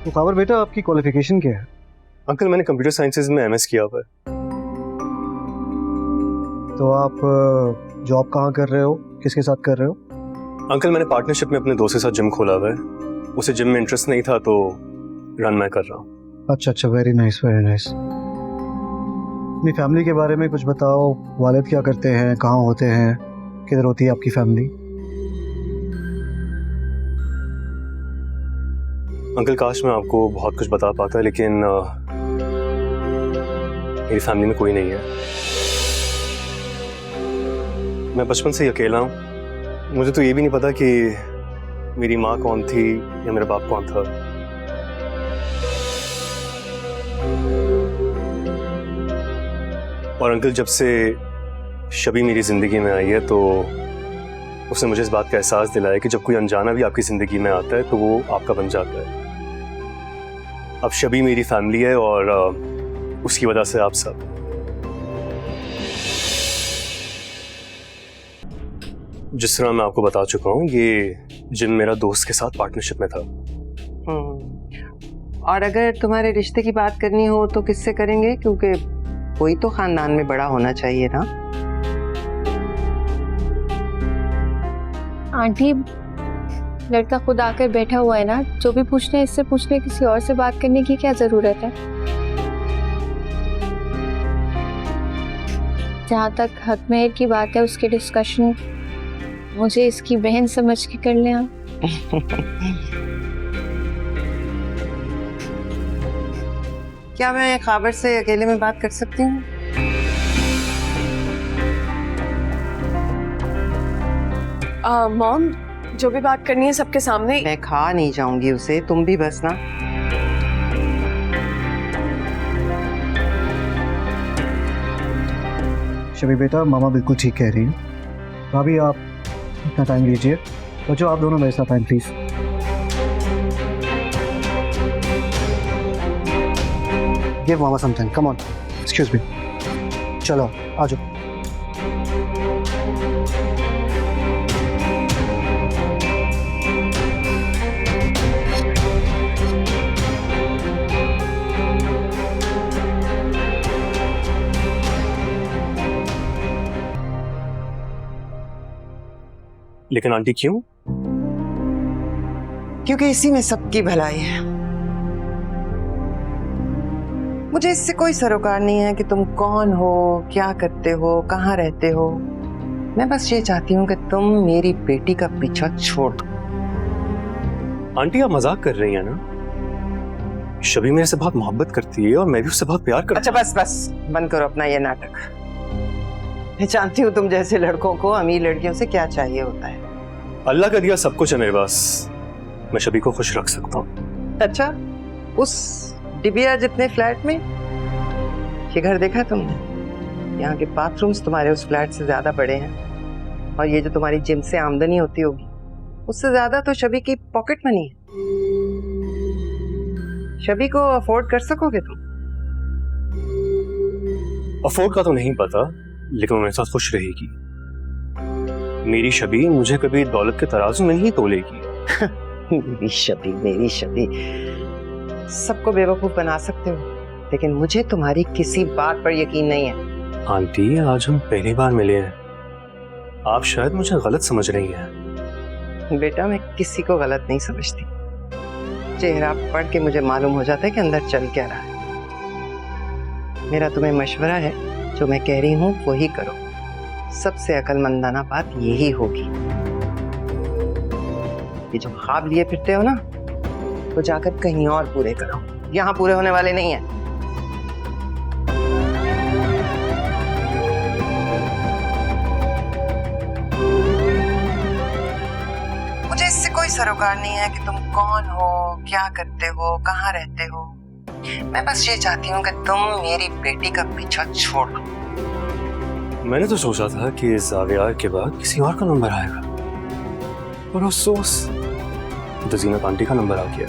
तो खबर बेटा, आपकी क्वालिफिकेशन क्या है? अंकल मैंने कंप्यूटर साइंसेज में एमएस किया हुआ है। तो आप जॉब कहाँ कर रहे हो, किसके साथ कर रहे हो? अंकल मैंने पार्टनरशिप में अपने दोस्त के साथ जिम खोला हुआ है। उसे जिम में इंटरेस्ट नहीं था तो रन मैं कर रहा हूँ। अच्छा, वेरी नाइस वेरी नाइस। अपनी फैमिली के बारे में कुछ बताओ। वालिद क्या करते हैं, कहाँ होते हैं, किधर होती है आपकी फैमिली? अंकल काश मैं आपको बहुत कुछ बता पाता, लेकिन मेरी फैमिली में कोई नहीं है। मैं बचपन से ही अकेला हूँ। मुझे तो ये भी नहीं पता कि मेरी माँ कौन थी या मेरा बाप कौन था। और अंकल जब से शबी मेरी जिंदगी में आई है तो उसने मुझे इस बात का एहसास दिलाया कि जब कोई अनजाना भी आपकी जिंदगी में आता है तो वो आपका बन जाता है। अब शबी मेरी फैमिली है और उसकी वजह से आप सब। जिस तरह मैं आपको बता चुका हूँ, ये जिम मेरा दोस्त के साथ पार्टनरशिप में था। और अगर तुम्हारे रिश्ते की बात करनी हो तो किससे करेंगे, क्योंकि कोई तो खानदान में बड़ा होना चाहिए ना। आंटी, लड़का खुद आकर बैठा हुआ है ना, जो भी पूछना है इससे पूछने, किसी और से बात करने की क्या जरूरत है? जहाँ तक हक मेहर की बात है उसके डिस्कशन मुझे इसकी बहन समझ के कर ले आप। क्या मैं खाबर से अकेले में बात कर सकती हूँ? मॉम, जो भी बात करनी है सबके सामने। मैं खा नहीं जाऊंगी उसे, तुम भी बस ना। शबी बेटा, मामा बिल्कुल ठीक कह रही हैं। भाभी आप इतना टाइम लीजिए। बच्चों आप दोनों मेरे साथ आए please. Give mama some time, come on, excuse me. चलो आ जाओ। लेकिन आंटी क्यों? क्योंकि इसी में सबकी भलाई है। मुझे इससे कोई सरोकार नहीं है कि तुम कौन हो, क्या करते हो, कहाँ रहते हो। मैं बस ये चाहती हूँ कि तुम मेरी बेटी का पीछा छोड़ दो। आंटी आप मजाक कर रही हैं ना? शबी मेरे से बहुत मोहब्बत करती है और मैं भी उससे बहुत प्यार करता हूँ। अच्छा बस बस, बंद करो अपना ये नाटक। मैं जानती हूँ तुम जैसे लड़कों को अमीर लड़कियों से क्या चाहिए होता है। अल्लाह का दिया सब कुछ है मेरे पास। मैं शबी को खुश रख सकता हूँ। अच्छा, उस डिबिया जितने फ्लैट में ये घर देखा तुमने? यहाँ के बाथरूम्स तुम्हारे उस फ्लैट से ज्यादा बड़े हैं। और ये जो तुम्हारी जिम से आमदनी होती होगी उससे ज्यादा तो शबी की पॉकेट मनी है। शबी को अफोर्ड कर सकोगे तुम? अफोर्ड का तो नहीं पता, लेकिन वो मेरे साथ खुश रहेगी। मेरी शबी मुझे कभी दौलत के तराजू में नहीं तोलेगी। मेरी शबी सबको बेवकूफ बना सकते हो, लेकिन मुझे तुम्हारी किसी बात पर यकीन नहीं है। आंटी आज हम पहली बार मिले हैं, आप शायद मुझे गलत समझ रही हैं। बेटा मैं किसी को गलत नहीं समझती। चेहरा पढ़ के मुझे मालूम हो जाता है कि अंदर चल क्या रहा है। मेरा तुम्हें मशवरा है, जो मैं कह रही हूँ वही करो। सबसे अकलमंदाना बात यही होगी। ये जो ख्वाब लिए फिरते हो ना, तो जाकर कहीं और पूरे करो, यहाँ पूरे होने वाले नहीं है। मुझे इससे कोई सरोकार नहीं है कि तुम कौन हो, क्या करते हो, कहाँ रहते हो। मैं बस ये चाहती हूँ कि तुम मेरी बेटी का पीछा छोड़ दो। मैंने तो सोचा था कि इस जाविया के बाद किसी और का नंबर आएगा, और अफसोस तो जीनत आंटी का नंबर आ गया।